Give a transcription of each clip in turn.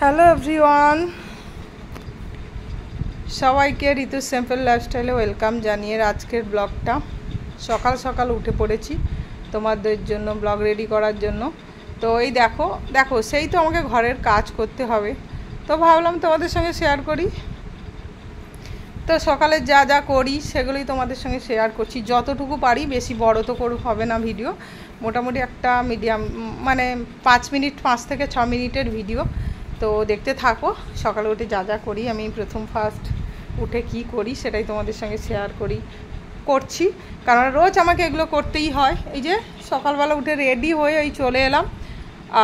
Hello everyone, সবাইকে ঋতু simple লাইফস্টাইলে welcome জানিয়ে আজকের ব্লগটা সকাল সকাল উঠে পড়েছি তোমাদের জন্য ব্লগ রেডি করার জন্য। তো এই দেখো দেখো সেই তো আমাকে ঘরের কাজ করতে হবে, তো ভাবলাম তোমাদের সঙ্গে শেয়ার করি। তো সকালে যা যা করি সেগুলোই তোমাদের সঙ্গে শেয়ার করছি, যতটুকু পারি। বেশি বড় তো হবে না ভিডিও, মোটামুটি একটা মিডিয়াম, মানে 5 মিনিট 5 থেকে 6 মিনিটের ভিডিও। তো দেখতে থাকো সকালে উঠে যা যা করি। আমি ফার্স্ট উঠে কি করি সেটাই তোমাদের সঙ্গে শেয়ার করছি, কারণ রোজ আমাকে এগুলো করতেই হয়। এই যে সকালবেলা উঠে রেডি হয়ে এই চলে এলাম,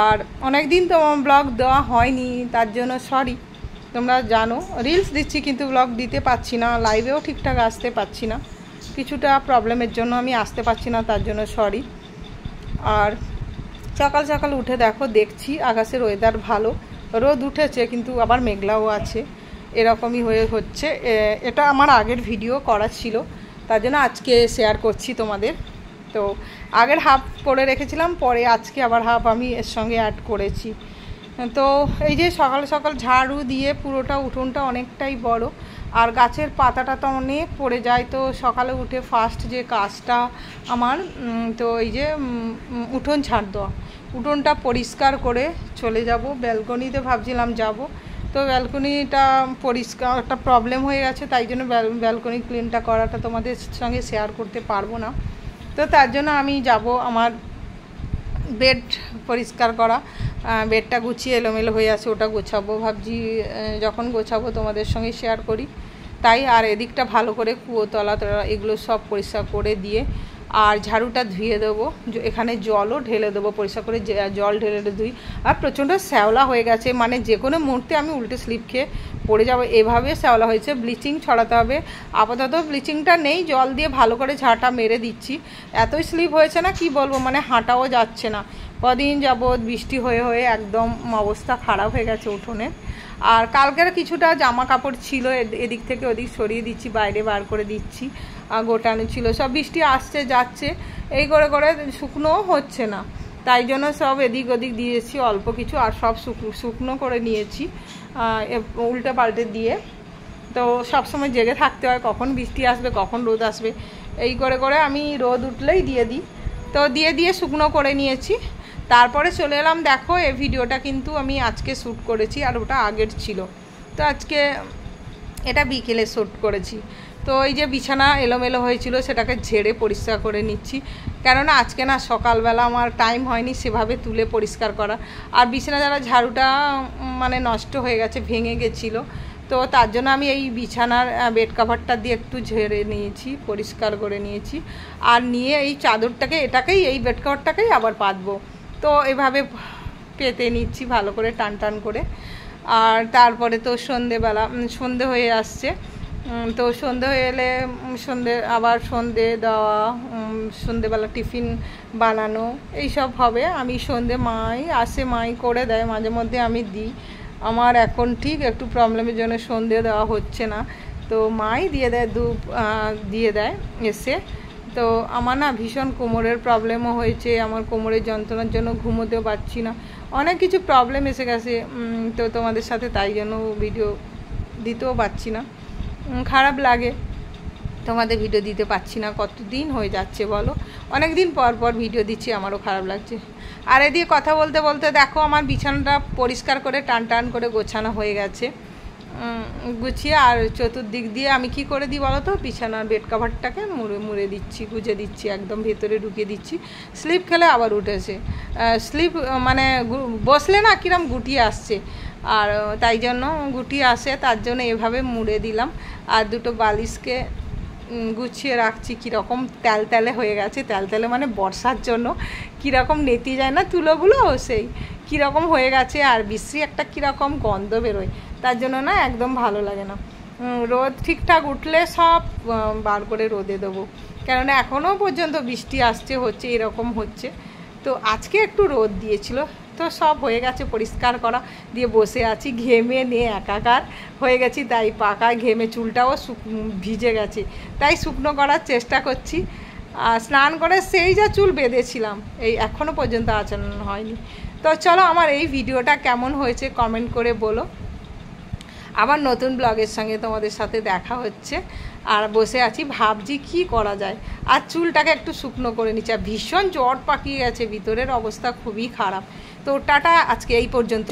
আর অনেক দিন তো ব্লগ দেওয়া হয়নি, তার জন্য সরি। তোমরা জানো রিলস দিচ্ছি কিন্তু ব্লগ দিতে পারছি না, লাইভেও ঠিকঠাক আসতে পারছি না, কিছুটা প্রবলেমের জন্য আমি আসতে পারছি না, তার জন্য সরি। আর সকাল সকাল উঠে দেখছি আকাশের ওয়েদার ভালো, রোদ উঠেছে কিন্তু আবার মেঘলাও আছে, এরকমই হচ্ছে। এটা আমার আগের ভিডিও করা ছিল, তার জন্য আজকে শেয়ার করছি তোমাদের। তো আগের হাফ করে রেখেছিলাম, পরে আজকে আবার হাফ আমি এর সঙ্গে অ্যাড করেছি। তো এই যে সকাল সকাল ঝাড়ু দিয়ে পুরোটা উঠোনটা অনেকটাই বড়, আর গাছের পাতাটা তো অনেক পড়ে যায়। তো সকালে উঠে ফার্স্ট যে কাজটা আমার, তো এই যে উঠোন ঝাড় দেওয়া, উঠোনটা পরিষ্কার করে চলে যাব ব্যালকনিতে, ভাবছিলাম যাব। তো ব্যালকনিটা পরিষ্কার একটা প্রবলেম হয়ে গেছে, তাই জন্য ব্যালকনি ক্লিনটা করাটা তোমাদের সঙ্গে শেয়ার করতে পারবো না। তো তার জন্য আমি যাব আমার বেড পরিষ্কার করা, বেডটা গুছিয়ে এলোমেলো হয়ে আছে, ওটা গোছাবো ভাবছি। যখন গোছাবো তোমাদের সঙ্গে শেয়ার করি, তাই। আর এদিকটা ভালো করে কুয়োতলা এগুলো সব পরিষ্কার করে দিয়ে, আর ঝাড়ুটা ধুয়ে দেবো, এখানে জলও ঢেলে দেবো, পরিষ্কার করে জল ঢেলে ধুই। আর প্রচণ্ড শ্যাওলা হয়ে গেছে, মানে যে কোনো মুহূর্তে আমি উল্টে স্লিপ খেয়ে পড়ে যাবো, এভাবে শ্যাওলা হয়েছে। ব্লিচিং ছড়াতে হবে, আপাতত ব্লিচিংটা নেই, জল দিয়ে ভালো করে ঝাঁটা মেরে দিচ্ছি। এতই স্লিপ হয়েছে না কি বলবো, মানে হাঁটাও যাচ্ছে না। কদিন যাবৎ বৃষ্টি হয়ে হয়ে একদম অবস্থা খারাপ হয়ে গেছে উঠোনে। আর কালকের কিছুটা জামা কাপড় ছিল, এদিক থেকে ওদিক সরিয়ে দিচ্ছি, বাইরে বার করে দিচ্ছি, গোটানো ছিল সব। বৃষ্টি আসছে যাচ্ছে, এই করে করে শুকনোও হচ্ছে না, তাই জন্য সব এদিক ওদিক দিয়েছি অল্প কিছু, আর সব শুকনো করে নিয়েছি উল্টে পাল্টে দিয়ে। তো সবসময় জেগে থাকতে হয়, কখন বৃষ্টি আসবে কখন রোদ আসবে, এই করে করে আমি রোদ উঠলেই দিয়ে দিই। তো দিয়ে শুকনো করে নিয়েছি, তারপরে চলে এলাম। দেখো এই ভিডিওটা কিন্তু আমি আজকে শ্যুট করেছি, আর ওটা আগের ছিল। তো আজকে এটা বিকেলে শ্যুট করেছি। তো এই যে বিছানা এলোমেলো হয়েছিল সেটাকে ঝেড়ে পরিষ্কার করে নিচ্ছি, কেননা আজকে না সকালবেলা আমার টাইম হয়নি সেভাবে তুলে পরিষ্কার করা। আর বিছানা যারা ঝাড়ুটা মানে নষ্ট হয়ে গেছে, ভেঙে গেছিলো, তো তার জন্য আমি এই বিছানার বেড কাভারটা দিয়ে একটু ঝেড়ে নিয়েছি, পরিষ্কার করে নিয়েছি। আর নিয়ে এই চাদরটাকে এই বেড কাভারটাকেই আবার পাতবো। তো এভাবে পেতে নিচ্ছি ভালো করে টান টান করে। আর তারপরে তো সন্ধে হয়ে আসছে, তো সন্ধে হয়ে এলে আবার সন্ধে দেওয়া, সন্ধেবেলা টিফিন বানানো এইসব হবে। আমি সন্ধে মাই করে দেয়, মাঝে মধ্যে আমি দিই। আমার এখন ঠিক একটু প্রবলেমের জন্য সন্ধে দেওয়া হচ্ছে না, তো মাই দিয়ে দেয় এসে। তো আমার না ভীষণ কোমরের প্রবলেমও হয়েছে, আমার কোমরের যন্ত্রণার জন্য ঘুমোতেও পারছি না, অনেক কিছু প্রবলেম এসে গেছে। তো তোমাদের সাথে তাই জন্য ভিডিও দিতেও পারছি না, খারাপ লাগে, তোমাদের ভিডিও দিতে পারছি না। কতদিন হয়ে যাচ্ছে বলো, অনেক দিন পর ভিডিও দিচ্ছি, আমারও খারাপ লাগছে। আর এদিকে কথা বলতে বলতে দেখো আমার বিছানাটা পরিষ্কার করে টান টান করে গোছানো হয়ে গেছে, গুছিয়ে। আর চতুর্দিক দিয়ে আমি কি করে দিই বলো তো, বিছানার বেড কাভারটাকে মুড়ে দিচ্ছি, গুজে দিচ্ছি, একদম ভেতরে ঢুকিয়ে দিচ্ছি। স্লিপ খেলে আবার উঠেছে, স্লিপ মানে বসলে না কিরম গুটিয়ে আসছে, আর তাই জন্য গুটিয়ে আসে, তার জন্য এভাবে মুড়ে দিলাম। আর দুটো বালিশকে গুছিয়ে রাখছি, কীরকম তেলতেলে হয়ে গেছে, তেলতেলে মানে বর্ষার জন্য কীরকম নেতি যায় না তুলোগুলো, সেই কীরকম হয়ে গেছে। আর বিশ্রী একটা কীরকম গন্ধ বেরোয়, তার জন্য না একদম ভালো লাগে না। রোদ ঠিকঠাক উঠলে সব বার করে রোদে দেবো, কেননা এখনও পর্যন্ত বৃষ্টি আসছে হচ্ছে এরকম হচ্ছে। তো আজকে একটু রোদ দিয়েছিল, তো সব হয়ে গেছে পরিষ্কার করা, দিয়ে বসে আছি, ঘেমে নিয়ে একাকার হয়ে গেছি, তাই পাকায় ঘেমে চুলটাও ভিজে গেছে, তাই শুকনো করার চেষ্টা করছি। স্নান করে সেই যা চুল বেঁধেছিলাম, এই এখনও পর্যন্ত আচরণ হয়নি। তো চলো আমার এই ভিডিওটা কেমন হয়েছে কমেন্ট করে বলো। আবার নতুন ব্লগের সঙ্গে তোমাদের সাথে দেখা হচ্ছে। আর বসে আছি, ভাবছি কি করা যায়। আর চুলটাকে একটু শুকনো করে নিচ্ছি। আর ভীষণ জ্বর পাকিয়ে গেছে, ভিতরের অবস্থা খুবই খারাপ। তো টাটা, আজকে এই পর্যন্ত।